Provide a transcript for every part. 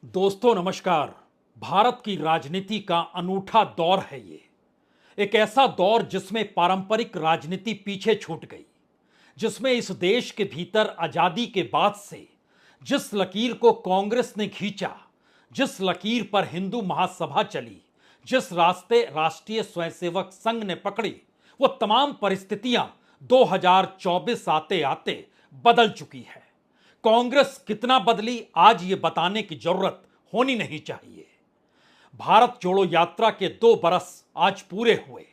दोस्तों नमस्कार। भारत की राजनीति का अनूठा दौर है ये। एक ऐसा दौर जिसमें पारंपरिक राजनीति पीछे छूट गई, जिसमें इस देश के भीतर आजादी के बाद से जिस लकीर को कांग्रेस ने खींचा, जिस लकीर पर हिंदू महासभा चली, जिस रास्ते राष्ट्रीय स्वयंसेवक संघ ने पकड़ी, वो तमाम परिस्थितियां 2024 आते आते बदल चुकी है। कांग्रेस कितना बदली, आज ये बताने की जरूरत होनी नहीं चाहिए। भारत जोड़ो यात्रा के 2 बरस आज पूरे हुए।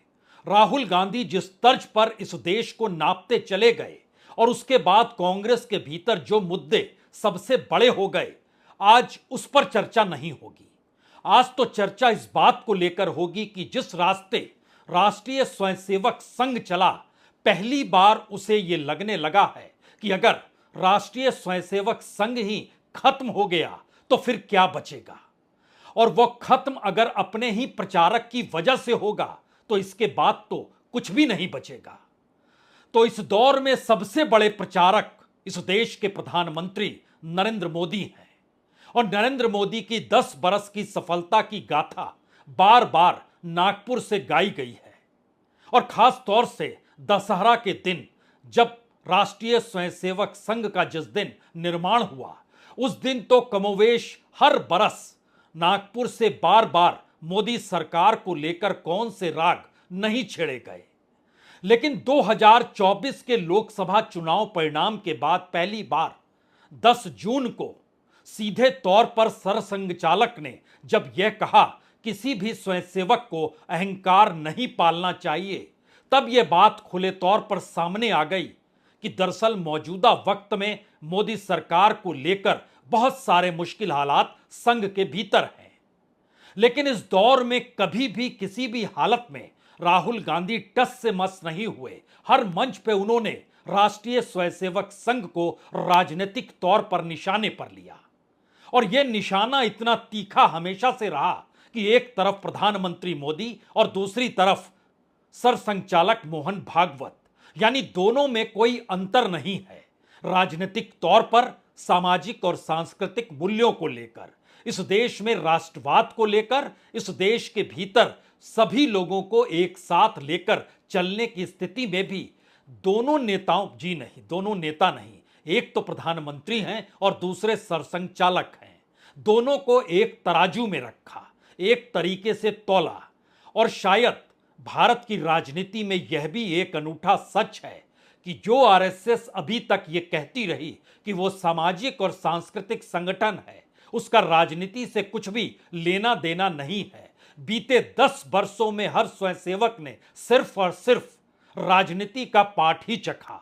राहुल गांधी जिस तर्ज पर इस देश को नापते चले गए और उसके बाद कांग्रेस के भीतर जो मुद्दे सबसे बड़े हो गए, आज उस पर चर्चा नहीं होगी। आज तो चर्चा इस बात को लेकर होगी कि जिस रास्ते राष्ट्रीय स्वयंसेवक संघ चला, पहली बार उसे यह लगने लगा है कि अगर राष्ट्रीय स्वयंसेवक संघ ही खत्म हो गया तो फिर क्या बचेगा, और वह खत्म अगर अपने ही प्रचारक की वजह से होगा तो इसके बाद तो कुछ भी नहीं बचेगा। तो इस दौर में सबसे बड़े प्रचारक इस देश के प्रधानमंत्री नरेंद्र मोदी हैं, और नरेंद्र मोदी की 10 बरस की सफलता की गाथा बार बार नागपुर से गाई गई है। और खास तौर से दशहरा के दिन, जब राष्ट्रीय स्वयंसेवक संघ का जिस दिन निर्माण हुआ, उस दिन तो कमोवेश हर बरस नागपुर से बार बार मोदी सरकार को लेकर कौन से राग नहीं छेड़े गए। लेकिन 2024 के लोकसभा चुनाव परिणाम के बाद पहली बार 10 जून को सीधे तौर पर सरसंघचालक ने जब यह कहा किसी भी स्वयंसेवक को अहंकार नहीं पालना चाहिए, तब यह बात खुले तौर पर सामने आ गई कि दरअसल मौजूदा वक्त में मोदी सरकार को लेकर बहुत सारे मुश्किल हालात संघ के भीतर हैं। लेकिन इस दौर में कभी भी किसी भी हालत में राहुल गांधी टस से मस नहीं हुए। हर मंच पे उन्होंने राष्ट्रीय स्वयंसेवक संघ को राजनीतिक तौर पर निशाने पर लिया, और यह निशाना इतना तीखा हमेशा से रहा कि एक तरफ प्रधानमंत्री मोदी और दूसरी तरफ सरसंघचालक मोहन भागवत, यानी दोनों में कोई अंतर नहीं है। राजनीतिक तौर पर, सामाजिक और सांस्कृतिक मूल्यों को लेकर, इस देश में राष्ट्रवाद को लेकर, इस देश के भीतर सभी लोगों को एक साथ लेकर चलने की स्थिति में भी दोनों नेता नहीं, एक तो प्रधानमंत्री हैं और दूसरे सरसंघचालक हैं। दोनों को एक तराजू में रखा, एक तरीके से तौला। और शायद भारत की राजनीति में यह भी एक अनूठा सच है कि जो आरएसएस अभी तक ये कहती रही कि वो सामाजिक और सांस्कृतिक संगठन है, उसका राजनीति से कुछ भी लेना देना नहीं है। बीते 10 वर्षों में हर स्वयंसेवक ने सिर्फ और सिर्फ राजनीति का पाठ ही चखा।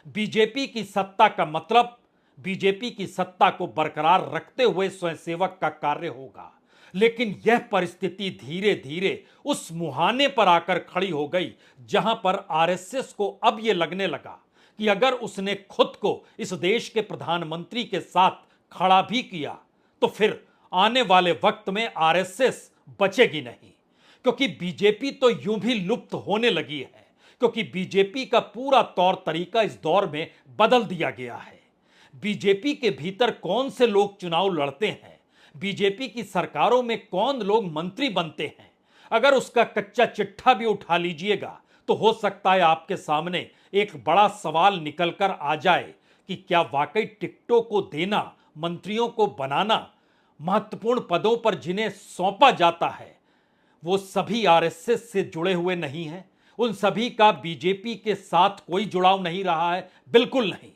बीजेपी की सत्ता का मतलब बीजेपी की सत्ता को बरकरार रखते हुए स्वयंसेवक का कार्य होगा। लेकिन यह परिस्थिति धीरे धीरे उस मुहाने पर आकर खड़ी हो गई जहां पर आरएसएस को अब यह लगने लगा कि अगर उसने खुद को इस देश के प्रधानमंत्री के साथ खड़ा भी किया तो फिर आने वाले वक्त में आरएसएस बचेगी नहीं, क्योंकि बीजेपी तो यूं भी लुप्त होने लगी है, क्योंकि बीजेपी का पूरा तौर तरीका इस दौर में बदल दिया गया है। बीजेपी के भीतर कौन से लोग चुनाव लड़ते हैं, बीजेपी की सरकारों में कौन लोग मंत्री बनते हैं, अगर उसका कच्चा चिट्ठा भी उठा लीजिएगा तो हो सकता है आपके सामने एक बड़ा सवाल निकलकर आ जाए कि क्या वाकई टिकटों को देना, मंत्रियों को बनाना, महत्वपूर्ण पदों पर जिन्हें सौंपा जाता है वो सभी आरएसएस से जुड़े हुए नहीं हैं, उन सभी का बीजेपी के साथ कोई जुड़ाव नहीं रहा है, बिल्कुल नहीं।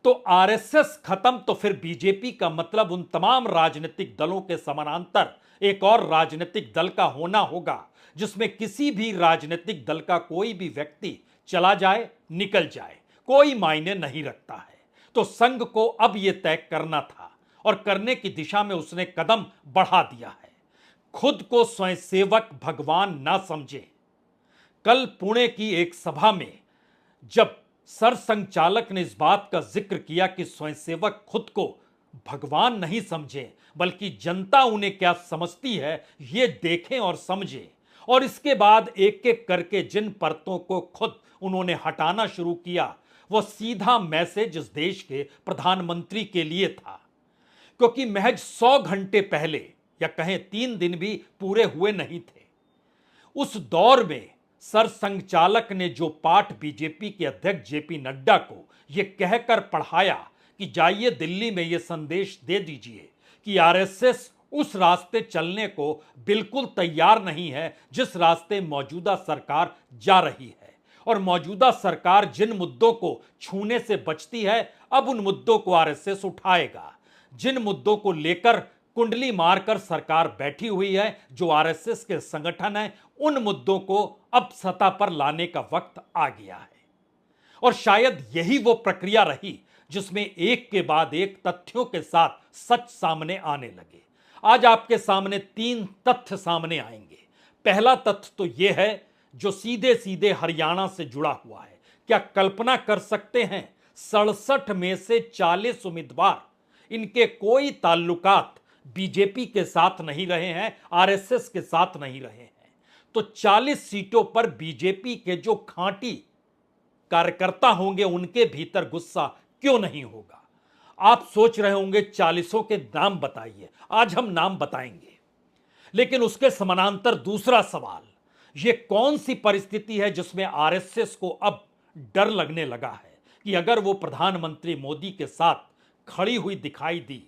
तो आरएसएस खत्म तो फिर बीजेपी का मतलब उन तमाम राजनीतिक दलों के समानांतर एक और राजनीतिक दल का होना होगा, जिसमें किसी भी राजनीतिक दल का कोई भी व्यक्ति चला जाए निकल जाए, कोई मायने नहीं रखता है। तो संघ को अब यह तय करना था और करने की दिशा में उसने कदम बढ़ा दिया है। खुद को स्वयंसेवक भगवान ना समझे। कल पुणे की एक सभा में जब सरसंघचालक ने इस बात का जिक्र किया कि स्वयंसेवक खुद को भगवान नहीं समझे, बल्कि जनता उन्हें क्या समझती है ये देखें और समझें, और इसके बाद एक एक करके जिन परतों को खुद उन्होंने हटाना शुरू किया, वह सीधा मैसेज इस देश के प्रधानमंत्री के लिए था। क्योंकि महज 100 घंटे पहले, या कहें 3 दिन भी पूरे हुए नहीं थे, उस दौर में सरसंघचालक ने जो पाठ बीजेपी के अध्यक्ष जेपी नड्डा को यह कहकर पढ़ाया कि जाइए दिल्ली में यह संदेश दे दीजिए कि आरएसएस उस रास्ते चलने को बिल्कुल तैयार नहीं है जिस रास्ते मौजूदा सरकार जा रही है, और मौजूदा सरकार जिन मुद्दों को छूने से बचती है अब उन मुद्दों को आरएसएस उठाएगा। जिन मुद्दों को लेकर कुंडली मारकर सरकार बैठी हुई है, जो आरएसएस के संगठन है, उन मुद्दों को अब सत्ता पर लाने का वक्त आ गया है। और शायद यही वो प्रक्रिया रही जिसमें एक के बाद एक तथ्यों के साथ सच सामने आने लगे। आज आपके सामने 3 तथ्य सामने आएंगे। पहला तथ्य तो यह है जो सीधे सीधे हरियाणा से जुड़ा हुआ है। क्या कल्पना कर सकते हैं, 67 में से 40 उम्मीदवार, इनके कोई ताल्लुकात बीजेपी के साथ नहीं रहे हैं, आरएसएस के साथ नहीं रहे हैं। तो 40 सीटों पर बीजेपी के जो खांटी कार्यकर्ता होंगे उनके भीतर गुस्सा क्यों नहीं होगा? आप सोच रहे होंगे 40 के नाम बताइए। आज हम नाम बताएंगे, लेकिन उसके समानांतर दूसरा सवाल, यह कौन सी परिस्थिति है जिसमें आरएसएस को अब डर लगने लगा है कि अगर वो प्रधानमंत्री मोदी के साथ खड़ी हुई दिखाई दी,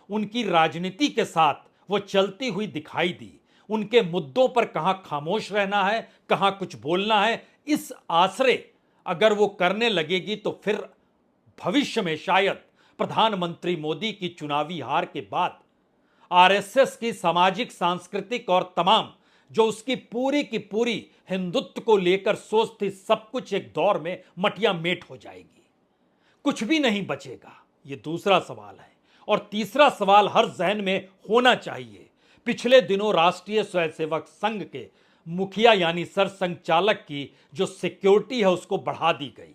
उनकी राजनीति के साथ वो चलती हुई दिखाई दी, उनके मुद्दों पर कहां खामोश रहना है, कहां कुछ बोलना है, इस आसरे अगर वो करने लगेगी तो फिर भविष्य में शायद प्रधानमंत्री मोदी की चुनावी हार के बाद आरएसएस की सामाजिक, सांस्कृतिक और तमाम जो उसकी पूरी की पूरी हिंदुत्व को लेकर सोच थी, सब कुछ एक दौर में मटिया मेट हो जाएगी, कुछ भी नहीं बचेगा। यह दूसरा सवाल है। और तीसरा सवाल हर जहन में होना चाहिए। पिछले दिनों राष्ट्रीय स्वयंसेवक संघ के मुखिया यानी सरसंघचालक की जो सिक्योरिटी है उसको बढ़ा दी गई।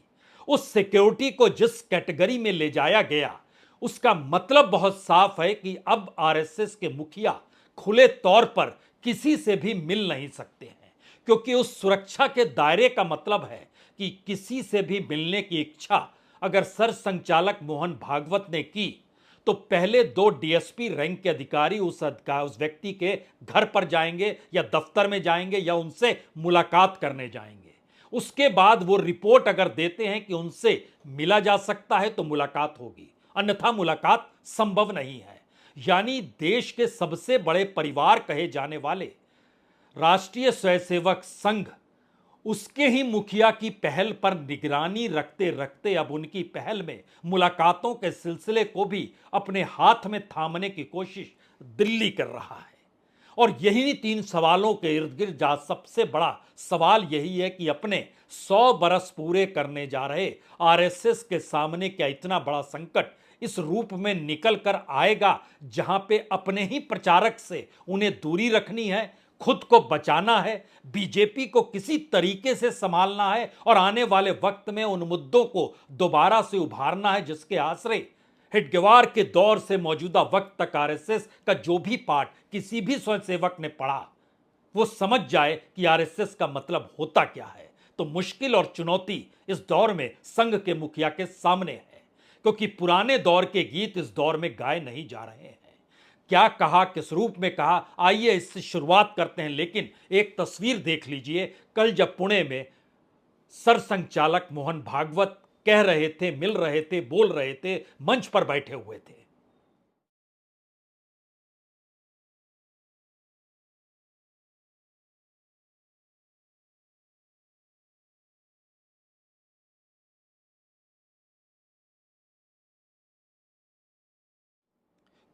उस सिक्योरिटी को जिस कैटेगरी में ले जाया गया, उसका मतलब बहुत साफ है कि अब आरएसएस के मुखिया खुले तौर पर किसी से भी मिल नहीं सकते हैं, क्योंकि उस सुरक्षा के दायरे का मतलब है कि किसी से भी मिलने की इच्छा अगर सरसंघचालक मोहन भागवत ने की तो पहले 2 डीएसपी रैंक के अधिकारी उस व्यक्ति के घर पर जाएंगे या दफ्तर में जाएंगे या उनसे मुलाकात करने जाएंगे। उसके बाद वो रिपोर्ट अगर देते हैं कि उनसे मिला जा सकता है तो मुलाकात होगी, अन्यथा मुलाकात संभव नहीं है। यानी देश के सबसे बड़े परिवार कहे जाने वाले राष्ट्रीय स्वयंसेवक संघ, उसके ही मुखिया की पहल पर निगरानी रखते रखते अब उनकी पहल में मुलाकातों के सिलसिले को भी अपने हाथ में थामने की कोशिश दिल्ली कर रहा है। और यही 3 सवालों के इर्द गिर्द जहां सबसे बड़ा सवाल यही है कि अपने 100 बरस पूरे करने जा रहे आरएसएस के सामने क्या इतना बड़ा संकट इस रूप में निकल कर आएगा जहां पे अपने ही प्रचारक से उन्हें दूरी रखनी है, खुद को बचाना है, बीजेपी को किसी तरीके से संभालना है और आने वाले वक्त में उन मुद्दों को दोबारा से उभारना है जिसके आसरे हेडगेवार के दौर से मौजूदा वक्त तक आरएसएस का जो भी पाठ किसी भी स्वयंसेवक ने पढ़ा वो समझ जाए कि आरएसएस का मतलब होता क्या है। तो मुश्किल और चुनौती इस दौर में संघ के मुखिया के सामने है, क्योंकि पुराने दौर के गीत इस दौर में गाए नहीं जा रहे हैं। क्या कहा, किस रूप में कहा, आइए इससे शुरुआत करते हैं। लेकिन एक तस्वीर देख लीजिए, कल जब पुणे में सरसंघचालक मोहन भागवत कह रहे थे, मिल रहे थे, बोल रहे थे, मंच पर बैठे हुए थे।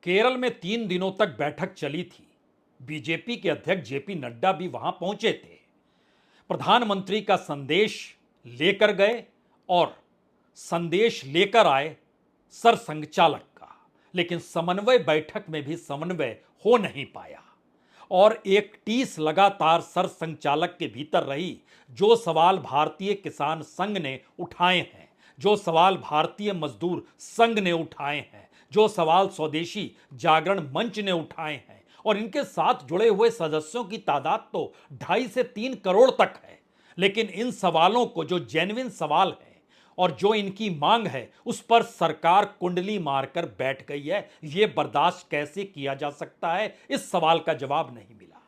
केरल में 3 दिनों तक बैठक चली थी। बीजेपी के अध्यक्ष जेपी नड्डा भी वहां पहुंचे थे। प्रधानमंत्री का संदेश लेकर गए और संदेश लेकर आए सरसंघचालक का, लेकिन समन्वय बैठक में भी समन्वय हो नहीं पाया और एक टीस लगातार सरसंघचालक के भीतर रही। जो सवाल भारतीय किसान संघ ने उठाए हैं, जो सवाल भारतीय मजदूर संघ ने उठाए हैं, जो सवाल स्वदेशी जागरण मंच ने उठाए हैं, और इनके साथ जुड़े हुए सदस्यों की तादाद तो 2.5 से 3 करोड़ तक है, लेकिन इन सवालों को जो जेन्युइन सवाल है और जो इनकी मांग है उस पर सरकार कुंडली मारकर बैठ गई है। यह बर्दाश्त कैसे किया जा सकता है, इस सवाल का जवाब नहीं मिला।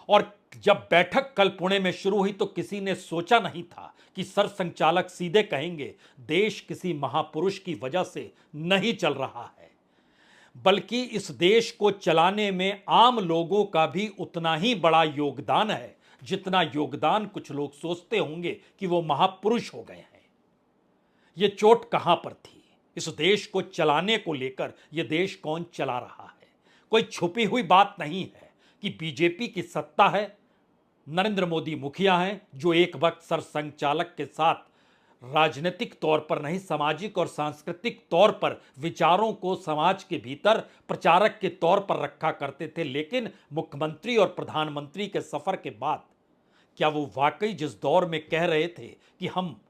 और जब बैठक कल पुणे में शुरू हुई तो किसी ने सोचा नहीं था कि सरसंघचालक सीधे कहेंगे देश किसी महापुरुष की वजह से नहीं चल रहा है, बल्कि इस देश को चलाने में आम लोगों का भी उतना ही बड़ा योगदान है जितना योगदान कुछ लोग सोचते होंगे कि वो महापुरुष हो गए हैं। ये चोट कहां पर थी? इस देश को चलाने को लेकर यह देश कौन चला रहा है? कोई छुपी हुई बात नहीं है कि बीजेपी की सत्ता है, नरेंद्र मोदी मुखिया हैं जो एक वक्त सरसंघचालक के साथ राजनीतिक तौर पर नहीं, सामाजिक और सांस्कृतिक तौर पर विचारों को समाज के भीतर प्रचारक के तौर पर रखा करते थे। लेकिन मुख्यमंत्री और प्रधानमंत्री के सफर के बाद क्या वो वाकई जिस दौर में कह रहे थे कि हम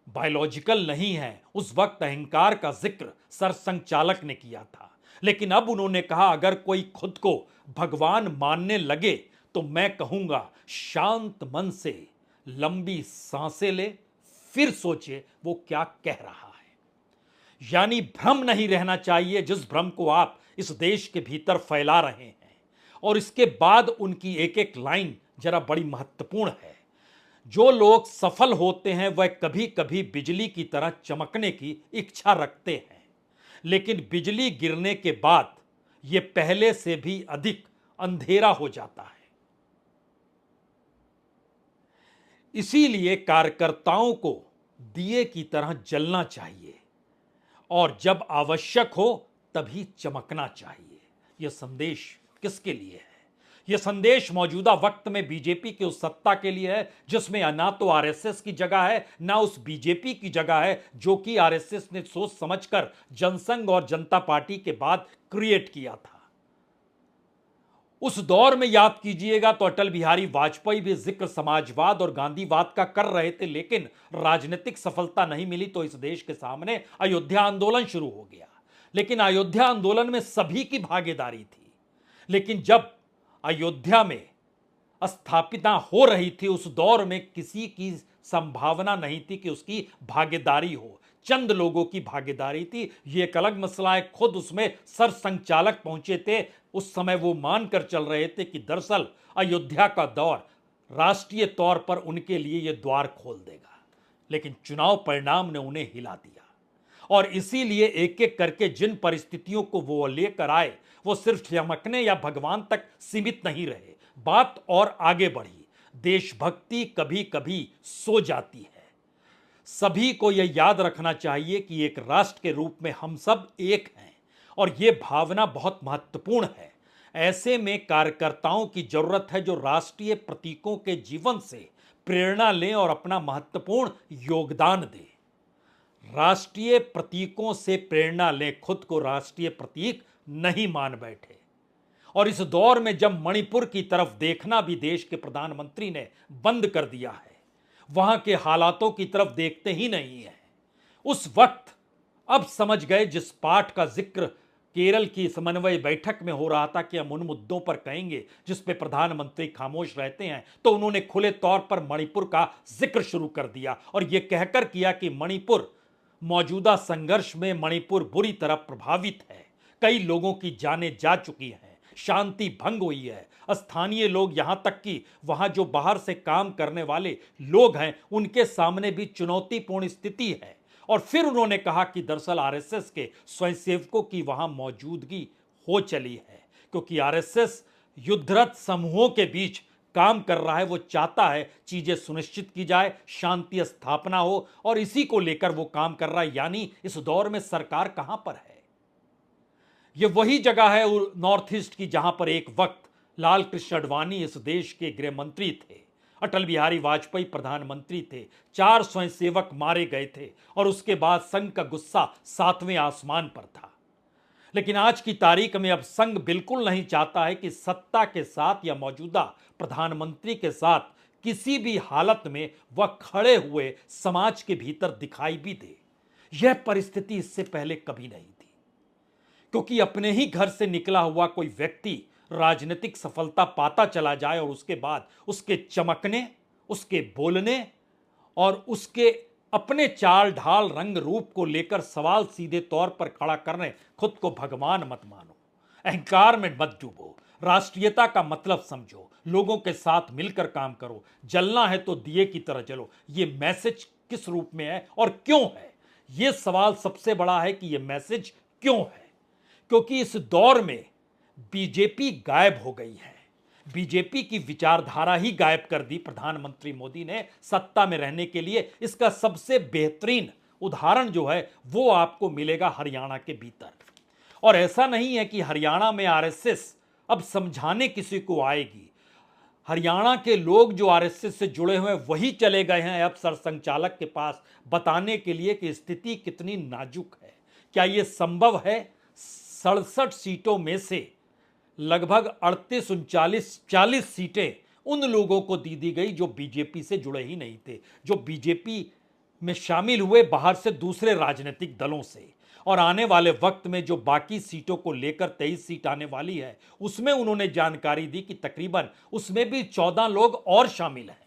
बायोलॉजिकल नहीं हैं, उस वक्त अहंकार का जिक्र सरसंघचालक ने किया था। लेकिन अब उन्होंने कहा अगर कोई खुद को भगवान मानने लगे तो मैं कहूंगा शांत मन से लंबी सांसें ले, फिर सोचे वो क्या कह रहा है। यानी भ्रम नहीं रहना चाहिए जिस भ्रम को आप इस देश के भीतर फैला रहे हैं। और इसके बाद उनकी एक एक लाइन जरा बड़ी महत्वपूर्ण है। जो लोग सफल होते हैं वह कभी कभी बिजली की तरह चमकने की इच्छा रखते हैं, लेकिन बिजली गिरने के बाद यह पहले से भी अधिक अंधेरा हो जाता है। इसीलिए कार्यकर्ताओं को दिए की तरह जलना चाहिए और जब आवश्यक हो तभी चमकना चाहिए। यह संदेश किसके लिए है? यह संदेश मौजूदा वक्त में बीजेपी की उस सत्ता के लिए है जिसमें ना तो आरएसएस की जगह है ना उस बीजेपी की जगह है जो कि आरएसएस ने सोच समझकर जनसंघ और जनता पार्टी के बाद क्रिएट किया था। उस दौर में याद कीजिएगा तो अटल बिहारी वाजपेयी भी जिक्र समाजवाद और गांधीवाद का कर रहे थे, लेकिन राजनीतिक सफलता नहीं मिली तो इस देश के सामने अयोध्या आंदोलन शुरू हो गया। लेकिन अयोध्या आंदोलन में सभी की भागीदारी थी, लेकिन जब अयोध्या में स्थापिता हो रही थी उस दौर में किसी की संभावना नहीं थी कि उसकी भागीदारी हो। चंद लोगों की भागीदारी थी, ये एक अलग मसला है। खुद उसमें सरसंघचालक पहुंचे थे। उस समय वो मानकर चल रहे थे कि दरअसल अयोध्या का दौर राष्ट्रीय तौर पर उनके लिए यह द्वार खोल देगा, लेकिन चुनाव परिणाम ने उन्हें हिला दिया। और इसीलिए एक एक करके जिन परिस्थितियों को वो लेकर आए वो सिर्फ चमकने या भगवान तक सीमित नहीं रहे, बात और आगे बढ़ी। देशभक्ति कभी कभी सो जाती है। सभी को यह याद रखना चाहिए कि एक राष्ट्र के रूप में हम सब एक हैं और यह भावना बहुत महत्वपूर्ण है। ऐसे में कार्यकर्ताओं की जरूरत है जो राष्ट्रीय प्रतीकों के जीवन से प्रेरणा लें और अपना महत्वपूर्ण योगदान दें। राष्ट्रीय प्रतीकों से प्रेरणा लें, खुद को राष्ट्रीय प्रतीक नहीं मान बैठे। और इस दौर में जब मणिपुर की तरफ देखना भी देश के प्रधानमंत्री ने बंद कर दिया है, वहां के हालातों की तरफ देखते ही नहीं है, उस वक्त अब समझ गए जिस पाठ का जिक्र केरल की समन्वय बैठक में हो रहा था कि हम उन मुद्दों पर कहेंगे जिस पे प्रधानमंत्री खामोश रहते हैं, तो उन्होंने खुले तौर पर मणिपुर का जिक्र शुरू कर दिया और यह कहकर किया कि मणिपुर मौजूदा संघर्ष में मणिपुर बुरी तरह प्रभावित है। कई लोगों की जानें जा चुकी हैं, शांति भंग हुई है। स्थानीय लोग यहां तक कि वहां जो बाहर से काम करने वाले लोग हैं उनके सामने भी चुनौतीपूर्ण स्थिति है। और फिर उन्होंने कहा कि दरअसल आरएसएस के स्वयंसेवकों की वहां मौजूदगी हो चली है, क्योंकि आरएसएस युद्धरत समूहों के बीच काम कर रहा है। वो चाहता है चीजें सुनिश्चित की जाए, शांति स्थापना हो, और इसी को लेकर वो काम कर रहा है। यानी इस दौर में सरकार कहां पर है? ये वही जगह है नॉर्थ ईस्ट की जहां पर एक वक्त लाल कृष्ण आडवाणी इस देश के गृह मंत्री थे, अटल बिहारी वाजपेयी प्रधानमंत्री थे, 4 स्वयंसेवक मारे गए थे और उसके बाद संघ का गुस्सा 7वें आसमान पर था। लेकिन आज की तारीख में अब संघ बिल्कुल नहीं चाहता है कि सत्ता के साथ या मौजूदा प्रधानमंत्री के साथ किसी भी हालत में वह खड़े हुए समाज के भीतर दिखाई भी दे। यह परिस्थिति इससे पहले कभी नहीं थी, क्योंकि अपने ही घर से निकला हुआ कोई व्यक्ति राजनीतिक सफलता पाता चला जाए और उसके बाद उसके चमकने, उसके बोलने और उसके अपने चाल ढाल रंग रूप को लेकर सवाल सीधे तौर पर खड़ा करने खुद को भगवान मत मानो, अहंकार में मत डूबो, राष्ट्रीयता का मतलब समझो, लोगों के साथ मिलकर काम करो, जलना है तो दिए की तरह जलो। ये मैसेज किस रूप में है और क्यों है? ये सवाल सबसे बड़ा है कि ये मैसेज क्यों है? क्योंकि इस दौर में बीजेपी गायब हो गई है। बीजेपी की विचारधारा ही गायब कर दी प्रधानमंत्री मोदी ने सत्ता में रहने के लिए। इसका सबसे बेहतरीन उदाहरण जो है वो आपको मिलेगा हरियाणा के भीतर। और ऐसा नहीं है कि हरियाणा में आरएसएस अब समझाने किसी को आएगी। हरियाणा के लोग जो आरएसएस से जुड़े हुए हैं वही चले गए हैं अब सरसंघचालक के पास बताने के लिए कि स्थिति कितनी नाजुक है। क्या यह संभव है? 67 सीटों में से लगभग 38 39 40 सीटें उन लोगों को दी गई जो बीजेपी से जुड़े ही नहीं थे, जो बीजेपी में शामिल हुए बाहर से दूसरे राजनीतिक दलों से। और आने वाले वक्त में जो बाकी सीटों को लेकर 23 सीट आने वाली है उसमें उन्होंने जानकारी दी कि तकरीबन उसमें भी 14 लोग और शामिल हैं।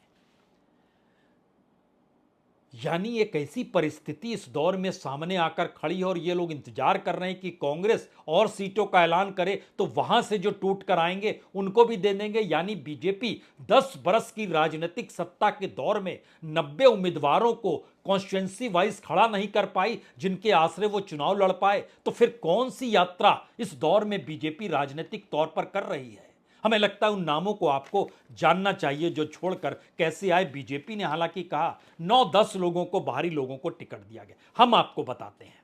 यानी एक ऐसी परिस्थिति इस दौर में सामने आकर खड़ी है और ये लोग इंतजार कर रहे हैं कि कांग्रेस और सीटों का ऐलान करे तो वहां से जो टूट कर आएंगे उनको भी दे देंगे। यानी बीजेपी 10 बरस की राजनीतिक सत्ता के दौर में 90 उम्मीदवारों को कॉन्स्टिट्यूंसी वाइज खड़ा नहीं कर पाई जिनके आसरे वो चुनाव लड़ पाए, तो फिर कौन सी यात्रा इस दौर में बीजेपी राजनीतिक तौर पर कर रही है? हमें लगता है उन नामों को आपको जानना चाहिए जो छोड़कर कैसे आए। बीजेपी ने हालांकि कहा 9-10 लोगों को, बाहरी लोगों को टिकट दिया गया। हम आपको बताते हैं।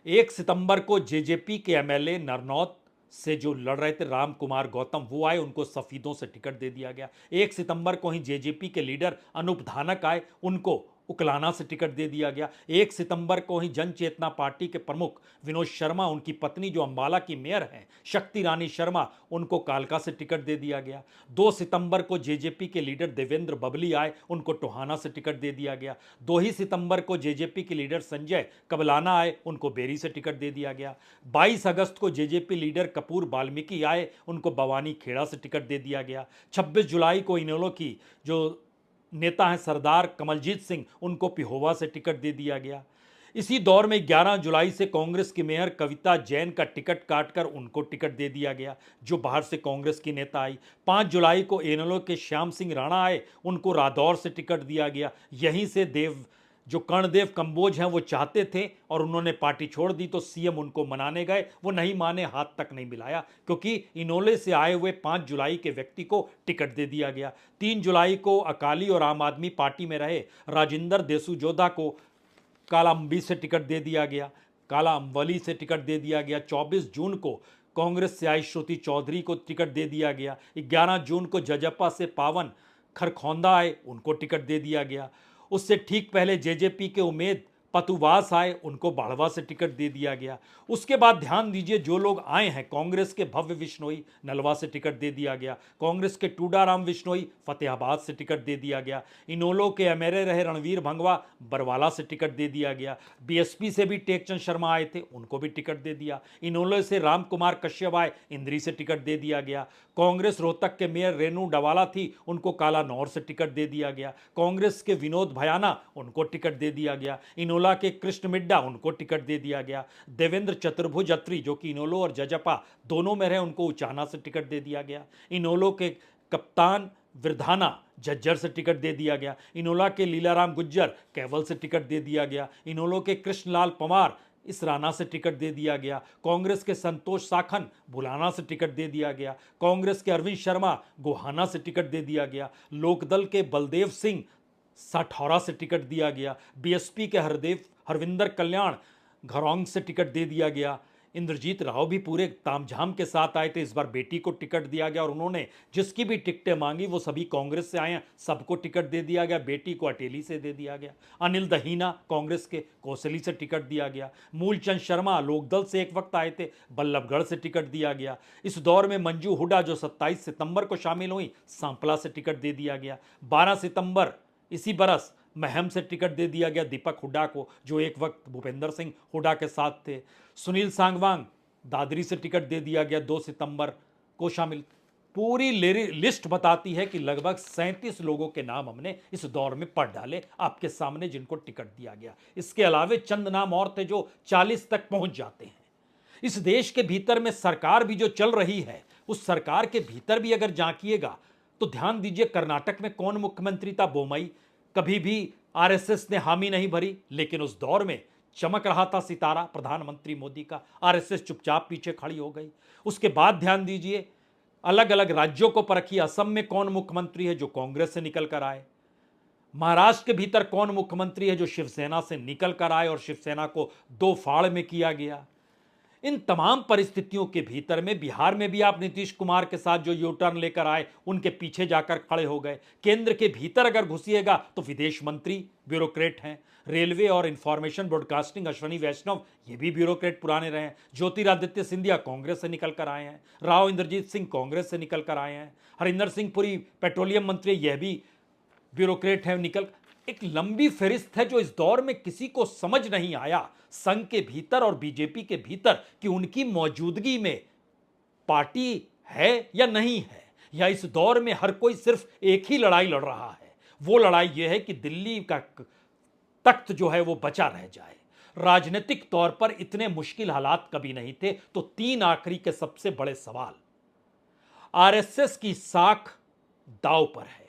1 सितंबर को जेजेपी के एमएलए नरनौत से जो लड़ रहे थे राम कुमार गौतम, वो आए, उनको सफीदों से टिकट दे दिया गया। 1 सितंबर को ही जेजेपी के लीडर अनूप धानक आए, उनको उकलाना से टिकट दे दिया गया। 1 सितंबर को ही जन चेतना पार्टी के प्रमुख विनोद शर्मा, उनकी पत्नी जो अंबाला की मेयर हैं शक्ति रानी शर्मा, उनको कालका से टिकट दे दिया गया। 2 सितंबर को जेजेपी के लीडर देवेंद्र बबली आए, उनको टोहाना से टिकट दे दिया गया। 2 ही सितंबर को जेजेपी के लीडर संजय कबलाना आए, उनको बेरी से टिकट दे दिया गया। 22 अगस्त को जेजेपी लीडर कपूर वाल्मीकि आए, उनको बवानी खेड़ा से टिकट दे दिया गया। 26 जुलाई को इनेलो की जो नेता हैं सरदार कमलजीत सिंह, उनको पिहोवा से टिकट दे दिया गया। इसी दौर में 11 जुलाई से कांग्रेस की मेयर कविता जैन का टिकट काटकर उनको टिकट दे दिया गया, जो बाहर से कांग्रेस की नेता आई। 5 जुलाई को इनेलो के श्याम सिंह राणा आए, उनको रादौर से टिकट दिया गया। यहीं से जो कर्णदेव कंबोज हैं वो चाहते थे और उन्होंने पार्टी छोड़ दी, तो सीएम उनको मनाने गए, वो नहीं माने, हाथ तक नहीं मिलाया, क्योंकि इनोले से आए हुए 5 जुलाई के व्यक्ति को टिकट दे दिया गया। 3 जुलाई को अकाली और आम आदमी पार्टी में रहे राजिंदर देसूजोधा को काला अम्बी से टिकट दे दिया गया, काला अम्बली से टिकट दे दिया गया। 24 जून को कांग्रेस से आई श्रुति चौधरी को टिकट दे दिया गया। 11 जून को जजपा से पावन खरखौंदा आए, उनको टिकट दे दिया गया। उससे ठीक पहले जेजेपी के उमेद पतुवास आए, उनको बाढ़वा से टिकट दे दिया गया। उसके बाद ध्यान दीजिए जो लोग आए हैं, कांग्रेस के भव्य बिश्नोई नलवा से टिकट दे दिया गया, कांग्रेस के टूडाराम बिश्नोई फतेहाबाद से टिकट दे दिया गया, इनोलो के एमएलए रहे रणवीर भंगवा बरवाला से टिकट दे दिया गया। बीएसपी से भी टेकचंद शर्मा आए थे, उनको भी टिकट दे दिया। इनोलो से राम कुमार कश्यप आए, इंद्री से टिकट दे दिया गया। कांग्रेस रोहतक के मेयर रेणु डवाला थी, उनको कालानौर से टिकट दे दिया गया। कांग्रेस के विनोद भयाना, उनको टिकट दे दिया गया। इनोला के कृष्ण मिड्डा, उनको टिकट दे दिया गया। देवेंद्र चतुर्भुज अत्री जो कि इनोलो और जजपा दोनों में रहे, उनको उचाना से टिकट दे दिया गया। इनोलो के कप्तान विरधाना झज्जर से टिकट दे दिया गया। इनोला के लीलाराम गुज्जर केवल से टिकट दे दिया गया। इनोलो के कृष्णलाल पवार इस राना से टिकट दे दिया गया। कांग्रेस के संतोष साखन बुलाना से टिकट दे दिया गया। कांग्रेस के अरविंद शर्मा गोहाना से टिकट दे दिया गया। लोकदल के बलदेव सिंह साठौरा से टिकट दिया गया। बीएसपी के हरविंदर कल्याण घरौंग से टिकट दे दिया गया। इंद्रजीत राव भी पूरे तामझाम के साथ आए थे, इस बार बेटी को टिकट दिया गया और उन्होंने जिसकी भी टिकटें मांगी वो सभी कांग्रेस से आए हैं, सबको टिकट दे दिया गया। बेटी को अटेली से दे दिया गया। अनिल दहीना कांग्रेस के कोसली से टिकट दिया गया। मूलचंद शर्मा लोकदल से एक वक्त आए थे, बल्लभगढ़ से टिकट दिया गया। इस दौर में मंजू हुडा जो 27 सितंबर को शामिल हुई, सांपला से टिकट दे दिया गया। 12 सितंबर इसी बरस महम से टिकट दे दिया गया दीपक हुड्डा को, जो एक वक्त भूपेंद्र सिंह हुड्डा के साथ थे। सुनील सांगवांग दादरी से टिकट दे दिया गया, 2 सितंबर को शामिल पूरी लिस्ट बताती है कि लगभग 37 लोगों के नाम हमने इस दौर में पढ़ डाले आपके सामने, जिनको टिकट दिया गया। इसके अलावे चंद नाम और थे जो 40 तक पहुंच जाते हैं। इस देश के भीतर में सरकार भी जो चल रही है, उस सरकार के भीतर भी अगर झांकिएगा तो ध्यान दीजिए, कर्नाटक में कौन मुख्यमंत्री था? बोमई। कभी भी आरएसएस ने हामी नहीं भरी, लेकिन उस दौर में चमक रहा था सितारा प्रधानमंत्री मोदी का। आरएसएस चुपचाप पीछे खड़ी हो गई। उसके बाद ध्यान दीजिए, अलग अलग राज्यों को परखिए। असम में कौन मुख्यमंत्री है जो कांग्रेस से निकल कर आए? महाराष्ट्र के भीतर कौन मुख्यमंत्री है जो शिवसेना से निकल कर आए और शिवसेना को दो फाड़ में किया गया? इन तमाम परिस्थितियों के भीतर में बिहार में भी आप नीतीश कुमार के साथ जो यू टर्न लेकर आए, उनके पीछे जाकर खड़े हो गए। केंद्र के भीतर अगर घुसिएगा तो विदेश मंत्री ब्यूरोक्रेट हैं। रेलवे और इंफॉर्मेशन ब्रॉडकास्टिंग अश्वनी वैष्णव, ये भी ब्यूरोक्रेट पुराने रहे हैं। ज्योतिरादित्य सिंधिया कांग्रेस से निकल कर आए हैं। राव इंद्रजीत सिंह कांग्रेस से निकल कर आए हैं। हरिंदर सिंह पुरी पेट्रोलियम मंत्री, यह भी ब्यूरोक्रेट है निकल। एक लंबी फहरिस्त है जो इस दौर में किसी को समझ नहीं आया, संघ के भीतर और बीजेपी के भीतर, कि उनकी मौजूदगी में पार्टी है या नहीं है, या इस दौर में हर कोई सिर्फ एक ही लड़ाई लड़ रहा है। वो लड़ाई यह है कि दिल्ली का तख्त जो है वो बचा रह जाए। राजनीतिक तौर पर इतने मुश्किल हालात कभी नहीं थे। तो तीन आखिरी के सबसे बड़े सवाल। आरएसएस की साख दांव पर है।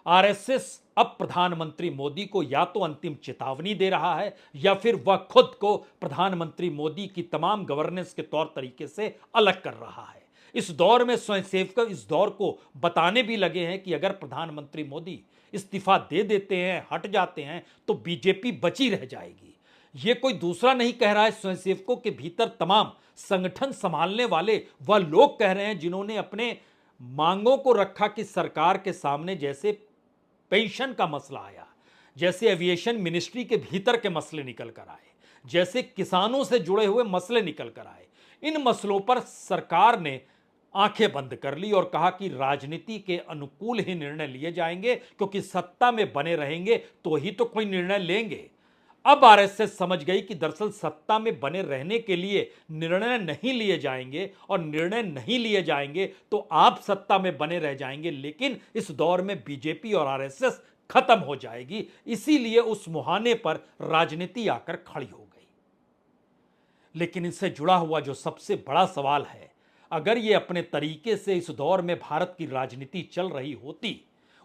आरएसएस अब प्रधानमंत्री मोदी को या तो अंतिम चेतावनी दे रहा है, या फिर वह खुद को प्रधानमंत्री मोदी की तमाम गवर्नेंस के तौर तरीके से अलग कर रहा है। इस दौर में स्वयंसेवक इस दौर को बताने भी लगे हैं कि अगर प्रधानमंत्री मोदी इस्तीफा दे देते हैं, हट जाते हैं, तो बीजेपी बची रह जाएगी। यह कोई दूसरा नहीं कह रहा है, स्वयंसेवकों के भीतर तमाम संगठन संभालने वाले वह लोग कह रहे हैं जिन्होंने अपने मांगों को रखा कि सरकार के सामने, जैसे पेंशन का मसला आया, जैसे एविएशन मिनिस्ट्री के भीतर के मसले निकल कर आए, जैसे किसानों से जुड़े हुए मसले निकल कर आए। इन मसलों पर सरकार ने आंखें बंद कर ली और कहा कि राजनीति के अनुकूल ही निर्णय लिए जाएंगे, क्योंकि सत्ता में बने रहेंगे तो ही तो कोई निर्णय लेंगे। अब आरएसएस समझ गई कि दरअसल सत्ता में बने रहने के लिए निर्णय नहीं लिए जाएंगे, और निर्णय नहीं लिए जाएंगे तो आप सत्ता में बने रह जाएंगे, लेकिन इस दौर में बीजेपी और आरएसएस खत्म हो जाएगी। इसीलिए उस मुहाने पर राजनीति आकर खड़ी हो गई। लेकिन इससे जुड़ा हुआ जो सबसे बड़ा सवाल है, अगर ये अपने तरीके से इस दौर में भारत की राजनीति चल रही होती,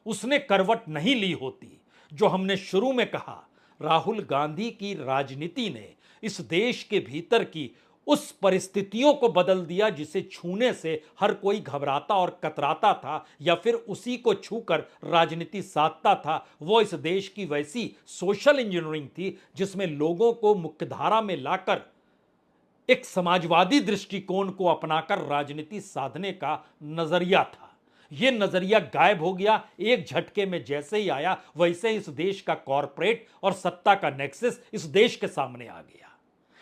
उसने करवट नहीं ली होती, जो हमने शुरू में कहा, राहुल गांधी की राजनीति ने इस देश के भीतर की उस परिस्थितियों को बदल दिया जिसे छूने से हर कोई घबराता और कतराता था, या फिर उसी को छूकर राजनीति साधता था। वो इस देश की वैसी सोशल इंजीनियरिंग थी जिसमें लोगों को मुख्यधारा में लाकर एक समाजवादी दृष्टिकोण को अपनाकर राजनीति साधने का नजरिया था। यह नजरिया गायब हो गया एक झटके में। जैसे ही आया, वैसे ही इस देश का कॉरपोरेट और सत्ता का नेक्सस इस देश के सामने आ गया।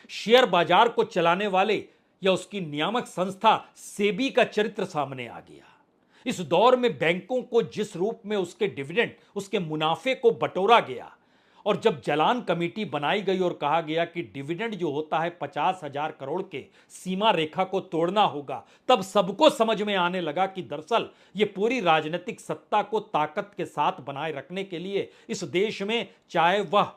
शेयर बाजार को चलाने वाले या उसकी नियामक संस्था सेबी का चरित्र सामने आ गया। इस दौर में बैंकों को जिस रूप में उसके डिविडेंड, उसके मुनाफे को बटोरा गया, और जब जलान कमेटी बनाई गई और कहा गया कि डिविडेंड जो होता है 50,000 करोड़ के सीमा रेखा को तोड़ना होगा, तब सबको समझ में आने लगा कि दरअसल ये पूरी राजनीतिक सत्ता को ताकत के साथ बनाए रखने के लिए इस देश में, चाहे वह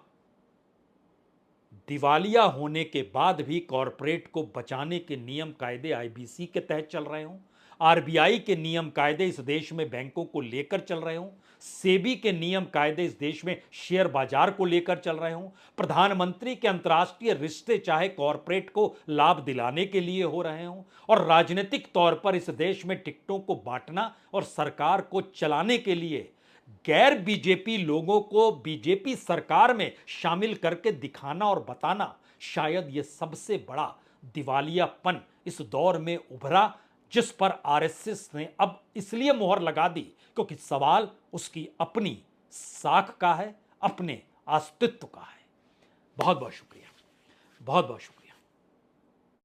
दिवालिया होने के बाद भी कॉरपोरेट को बचाने के नियम कायदे आईबीसी के तहत चल रहे हों, आरबीआई के नियम कायदे इस देश में बैंकों को लेकर चल रहे हों, सेबी के नियम कायदे इस देश में शेयर बाजार को लेकर चल रहे हों, प्रधानमंत्री के अंतर्राष्ट्रीय रिश्ते चाहे कॉरपोरेट को लाभ दिलाने के लिए हो रहे हों, और राजनीतिक तौर पर इस देश में टिकटों को बांटना और सरकार को चलाने के लिए गैर बीजेपी लोगों को बीजेपी सरकार में शामिल करके दिखाना और बताना, शायद यह सबसे बड़ा दिवालियापन इस दौर में उभरा, जिस पर आरएसएस ने अब इसलिए मोहर लगा दी क्योंकि सवाल उसकी अपनी साख का है, अपने अस्तित्व का है। बहुत बहुत शुक्रिया, बहुत बहुत शुक्रिया।